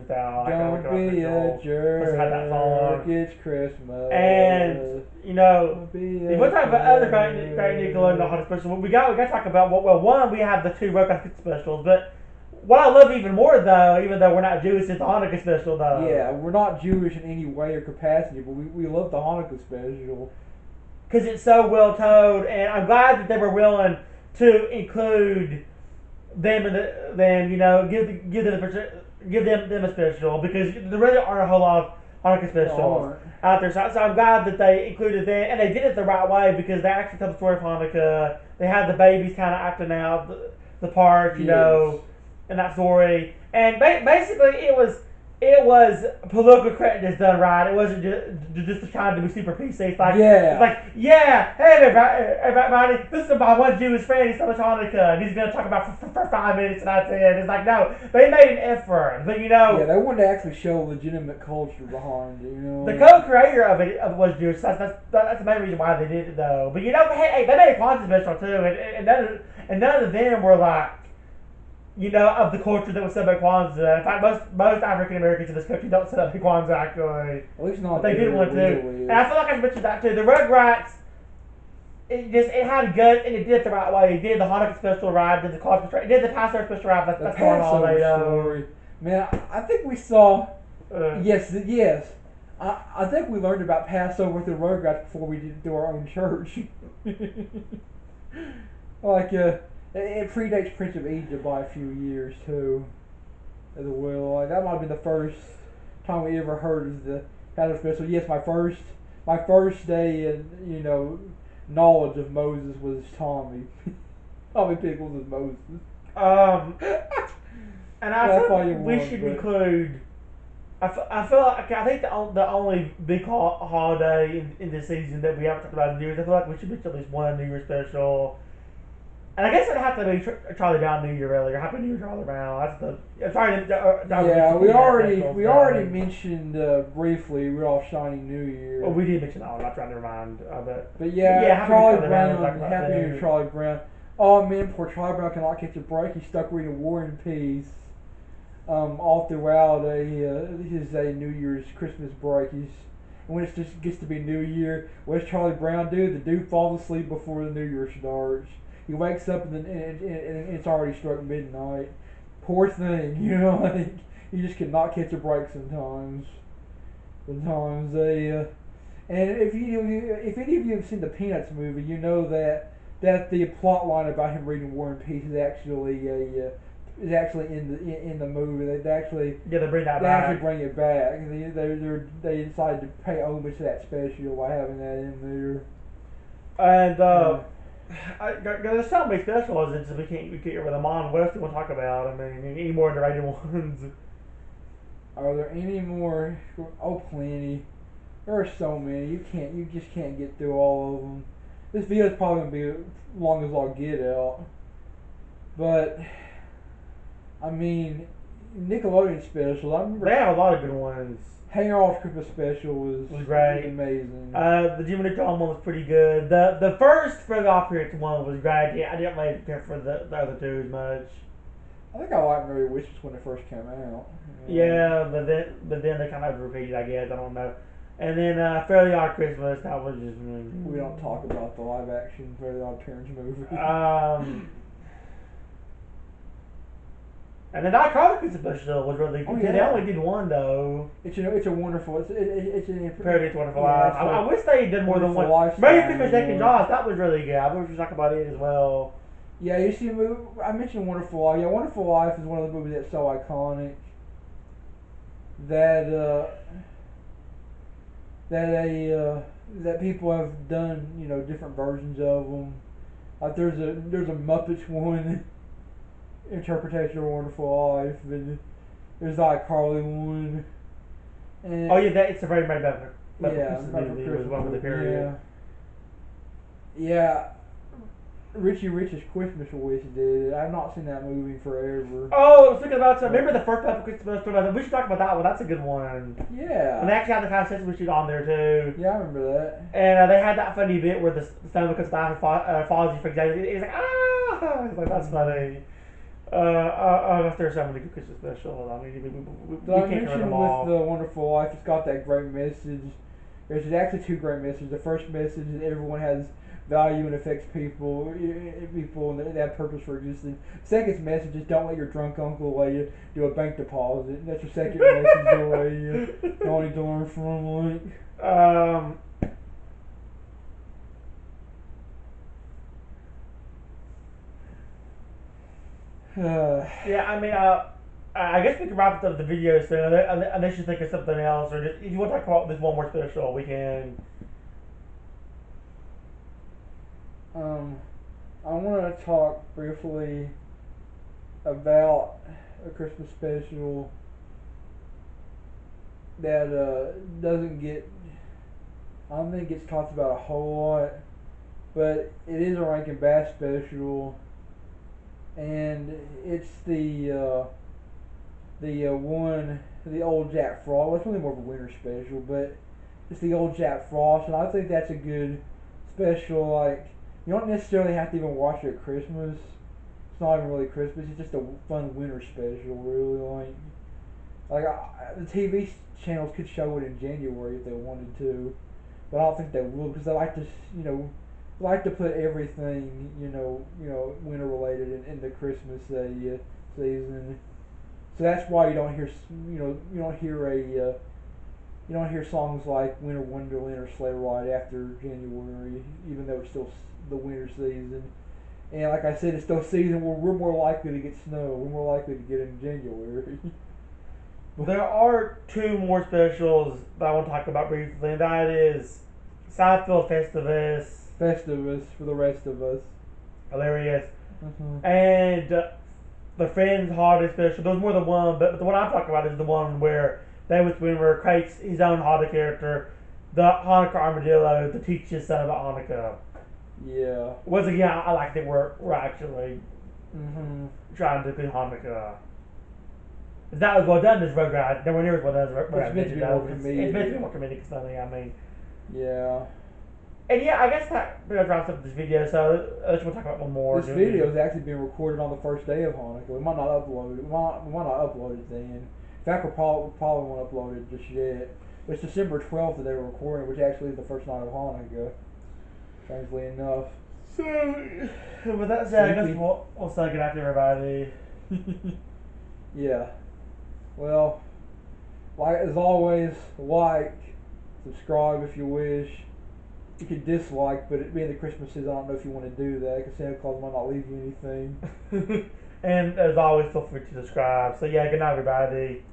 Don't be a jerk. It's Christmas. And Don't be if a we're talking about other jerk. great Nickelodeon holiday specials, we got to talk about one we have the two Rugrats specials, but what I love even more though, even though we're not Jewish, is the Hanukkah special though. Yeah, we're not Jewish in any way or capacity, but we love the Hanukkah special. Because it's so well told, and I'm glad that they were willing to include them in give them a special, because there really aren't a whole lot of Hanukkah specials out there. So I'm glad that they included them, and they did it the right way, because they actually tell the story of Hanukkah. They had the babies kind of acting out the part, in that story, and basically it was political correctness done right. It wasn't just trying to be super PC. It's like, hey everybody, this is my one Jewish friend. He's so much Hanukkah, and he's gonna talk about for 5 minutes, and that's it. It's like, no, they made an effort, but yeah, they wanted to actually show legitimate culture behind it. The co-creator of it was Jewish. So that's the main reason why they did it, though. But hey, they made a Kwanzaa special too, and none of them were like, of the culture that was set by Kwanzaa. In fact, most African Americans in this country don't set up the Kwanzaa, actually. At least not. But they did one too. And I feel like I mentioned that too. The Rugrats, it had guts, and it did it the right way. It did the Hanukkah special right, did the Kwanzaa special, it did the Passover special right. That's part of the story. Man, I think we saw. Yes. I think we learned about Passover through Rugrats before we did do our own church. It predates Prince of Egypt by a few years too, as well. Like, that might have been the first time we ever heard of the Passover special. Yes, my first day in knowledge of Moses was Tommy. Tommy Pickles is Moses. And I think we should include. I feel like I think the only big holiday in this season that we haven't talked about is New Year's. I feel like we should mention at least one New Year's special. And I guess it'd have to be Charlie Brown New Year, really, or Happy New Year, Charlie Brown. We already mentioned briefly Rudolph Shining New Year. Well, we did mention that one. I'm trying to remind of it. But Charlie Brown, Happy New Year, Charlie Brown. Oh man, poor Charlie Brown cannot catch a break. He's stuck reading War and Peace. All throughout his New Year's Christmas break. When it just gets to be New Year, what does Charlie Brown do? The dude falls asleep before the New Year starts. He wakes up and it's already struck midnight. Poor thing, he just cannot catch a break sometimes. And if any of you have seen the Peanuts movie, you know that the plot line about him reading War and Peace is actually in the movie. They actually bring that back. They actually bring it back. They decided to pay homage to that special by having that in there. And there's so many specials that we can't get rid of them on. What else do we want to talk about? I mean, any more underrated ones? Are there any more? Oh, plenty. There are so many. You just can't get through all of them. This video is probably gonna be as long as I'll get out. But I mean, Nickelodeon specials. I remember they have a lot of good ones. Hang Off Christmas special was great. Amazing. The Jimmy Neutron one was pretty good. The first Further Off Period one was great. Yeah, I didn't really care for the other two as much. I think I liked Merry Wishes when it first came out. Yeah, but then they kind of repeated, I guess. I don't know. And then Fairly Odd Christmas, that was just. We don't talk about the live action Fairly Odd Parents movie. And then iCarly Christmas special was really good. They only did one though. It's a wonderful. It's an Parody to Wonderful Life. I wish they did more than one. Merry Christmas, Jake and Josh. That was really good. I wish we could talk about it as well. Yeah, you see, I mentioned Wonderful Life. Yeah, Wonderful Life is one of the movies that's so iconic that people have done different versions of them. Like there's a Muppets one. Interpretation of Wonderful Life, and there's the iCarly one. And it's a very better movie. It was one with the period. Yeah. Richie Rich's Christmas Wish did. I've not seen that movie in forever. Oh, I was thinking about remember the first Muppet Christmas Story? We should talk about that one. That's a good one. Yeah. And they actually had the kind of Sesame Street on there too. Yeah, I remember that. And they had that funny bit where the son becomes Fozzie for example. He's like, ah! It's like, that's funny. I guess there's so many good Christmas specials. I mean, Did we I can't cover them mention with all. The Wonderful Life, it's got that great message. There's actually two great messages. The first message is everyone has value and affects people, and they have purpose for existing. Second message is don't let your drunk uncle let you do a bank deposit. That's your second message. The way you need to learn from, like. Um, yeah, I mean, I guess we can wrap up the video soon. Unless you think of something else, or just if you want to talk about this one more special, we can. I want to talk briefly about a Christmas special that doesn't get, I don't think gets talked about a whole lot, but it is a Rankin Bass special, and it's the old Jack Frost. Well, it's really more of a winter special, but it's the old Jack Frost, and I think that's a good special. Like, you don't necessarily have to even watch it at Christmas. It's not even really Christmas. It's just a fun winter special, really. The TV channels could show it in January if they wanted to, but I don't think they will because they like to, like to put everything, winter related in the Christmas season. So that's why you don't hear, you don't hear you don't hear songs like Winter Wonderland or Sleigh Ride after January, even though it's still the winter season. And like I said, it's the season where we're more likely to get snow. We're more likely to get it in January. There are two more specials that I want to talk about briefly, and that is Seinfeld Festivus. Festivus for the rest of us. Hilarious. Mm-hmm. And the Friends Holiday Special. There's more than one, but the one I'm talking about is the one where David Swimmer creates his own holiday character, the Hanukkah Armadillo, to teach his son about Hanukkah. Yeah. Once again, I like that we're actually trying to do Hanukkah. It's not as well done as Rugrats. Nowhere near as well done as Rugrats. It's meant to be more comedic. It's meant to be more comedic something, I mean. Yeah. And yeah, I guess that wraps up this video, so let's talk about one more. This video is actually being recorded on the first day of Hanukkah. We might not upload it. We might not upload it then. In fact, we probably won't upload it just yet. But it's December 12th that they were recording, which actually is the first night of Hanukkah. Strangely enough. So, with that said, I guess we'll say good night to everybody. Yeah. Well, as always, subscribe if you wish. You can dislike, but it being the Christmas season, I don't know if you want to do that because Santa Claus might not leave you anything. And as always, feel free to subscribe. So yeah, good night, everybody.